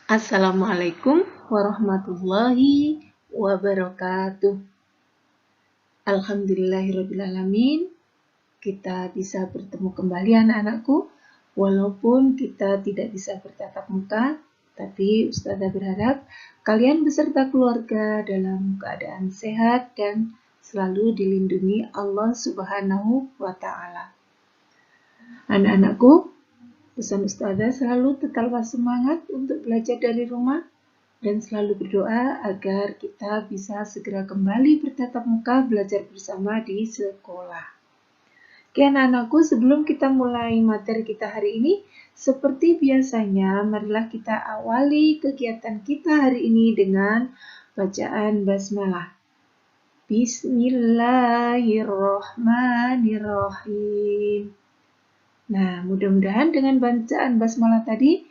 Assalamualaikum warahmatullahi wabarakatuh. Alhamdulillahirrabbilalamin. Kita bisa bertemu kembali anak-anakku. Walaupun kita tidak bisa bertatap muka, tapi Ustazah berharap kalian beserta keluarga dalam keadaan sehat dan selalu dilindungi Allah Subhanahu wa Ta'ala. Anak-anakku, pesan Ustazah selalu tetaplah semangat untuk belajar dari rumah dan selalu berdoa agar kita bisa segera kembali bertatap muka belajar bersama di sekolah. Oke anak-anakku, sebelum kita mulai materi kita hari ini, seperti biasanya, marilah kita awali kegiatan kita hari ini dengan bacaan basmalah. Bismillahirrohmanirrohim. Nah, mudah-mudahan dengan bacaan basmalah tadi,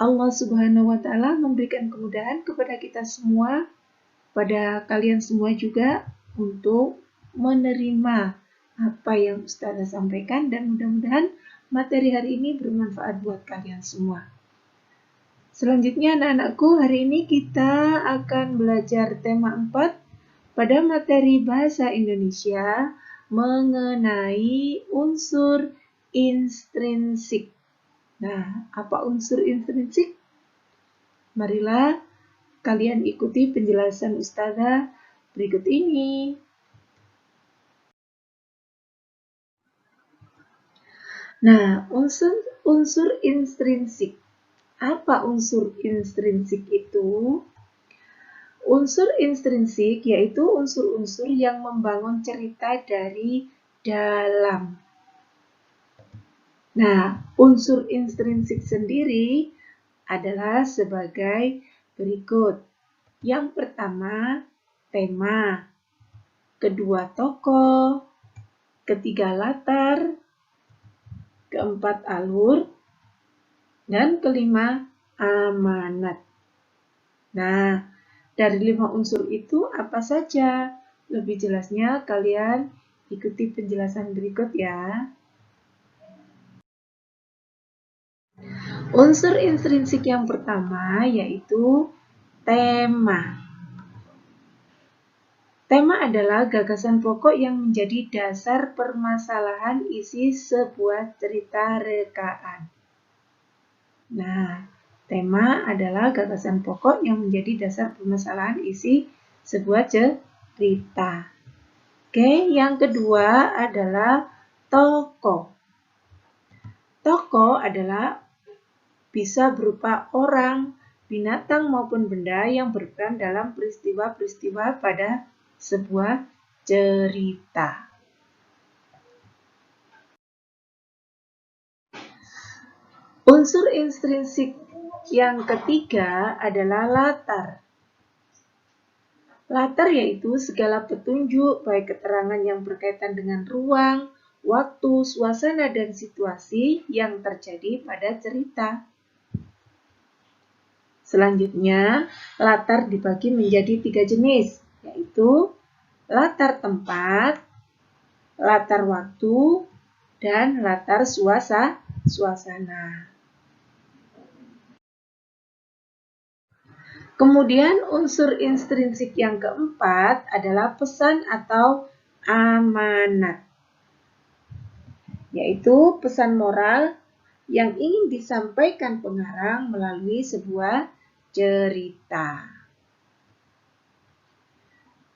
Allah Subhanahu wa Ta'ala memberikan kemudahan kepada kita semua, pada kalian semua juga, untuk menerima apa yang Ustazah sampaikan, dan mudah-mudahan materi hari ini bermanfaat buat kalian semua. Selanjutnya anak-anakku, hari ini kita akan belajar tema 4 pada materi Bahasa Indonesia mengenai unsur intrinsik. Nah, apa unsur intrinsik? Marilah kalian ikuti penjelasan Ustazah berikut ini. Nah, unsur intrinsik. Apa unsur intrinsik itu? Unsur intrinsik yaitu unsur-unsur yang membangun cerita dari dalam. Nah, unsur intrinsik sendiri adalah sebagai berikut. Yang pertama, tema. Kedua, tokoh. Ketiga, latar. Keempat, alur. Dan kelima, amanat. Nah, dari 5 unsur itu apa saja? Lebih jelasnya kalian ikuti penjelasan berikut ya. Unsur intrinsik yang pertama yaitu tema. Tema adalah gagasan pokok yang menjadi dasar permasalahan isi sebuah cerita rekaan. Nah, tema adalah gagasan pokok yang menjadi dasar permasalahan isi sebuah cerita. Oke, yang kedua adalah tokoh. Tokoh adalah bisa berupa orang, binatang maupun benda yang berperan dalam peristiwa-peristiwa pada sebuah cerita. Unsur intrinsik yang ketiga adalah latar. Latar yaitu segala petunjuk, baik keterangan yang berkaitan dengan ruang, waktu, suasana, dan situasi yang terjadi pada cerita. Selanjutnya, latar dibagi menjadi 3 jenis, yaitu latar tempat, latar waktu, dan latar suasana. Kemudian unsur intrinsik yang keempat adalah pesan atau amanat, yaitu pesan moral yang ingin disampaikan pengarang melalui sebuah cerita.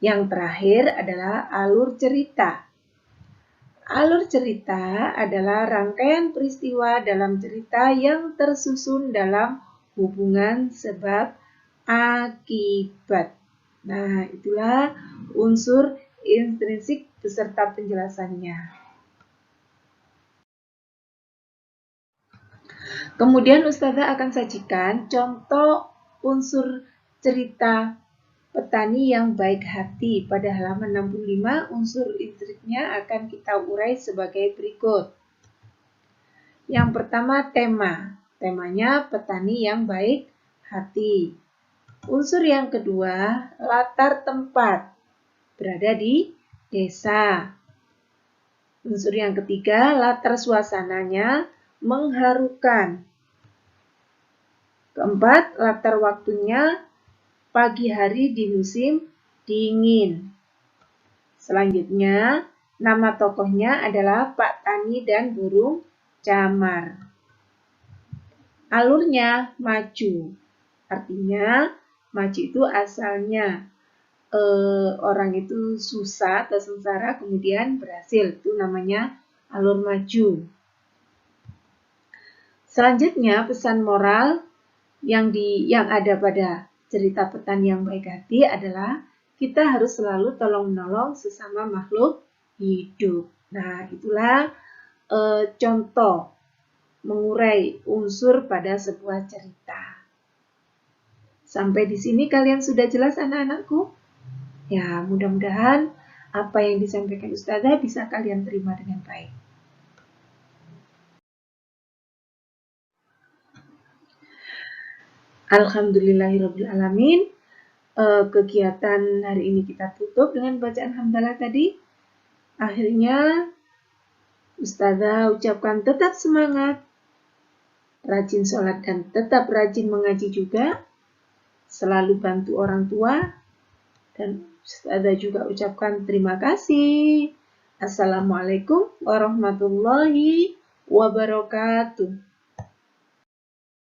Yang terakhir adalah alur cerita. Alur cerita adalah rangkaian peristiwa dalam cerita yang tersusun dalam hubungan sebab akibat. Nah, itulah unsur intrinsik beserta penjelasannya. Kemudian Ustazah akan sajikan contoh unsur cerita petani yang baik hati. Pada halaman 65, unsur intrinsiknya akan kita urai sebagai berikut. Yang pertama, tema. Temanya petani yang baik hati. Unsur yang kedua, latar tempat, berada di desa. Unsur yang ketiga, latar suasananya mengharukan. Keempat, latar waktunya pagi hari di musim dingin. Selanjutnya, nama tokohnya adalah Pak Tani dan burung camar. Alurnya maju. Artinya, maju itu asalnya orang itu susah atau sengsara kemudian berhasil. Itu namanya alur maju. Selanjutnya, pesan moral yang ada pada cerita petani yang baik hati adalah kita harus selalu tolong-menolong sesama makhluk hidup. Nah, itulah contoh mengurai unsur pada sebuah cerita. Sampai di sini kalian sudah jelas anak-anakku? Ya, mudah-mudahan apa yang disampaikan Ustazah bisa kalian terima dengan baik. Alhamdulillahirrabbilalamin. Kegiatan hari ini kita tutup dengan bacaan hamdalah tadi. Akhirnya, Ustazah ucapkan tetap semangat, rajin sholat dan tetap rajin mengaji juga, selalu bantu orang tua, dan Ustazah juga ucapkan terima kasih. Assalamualaikum warahmatullahi wabarakatuh.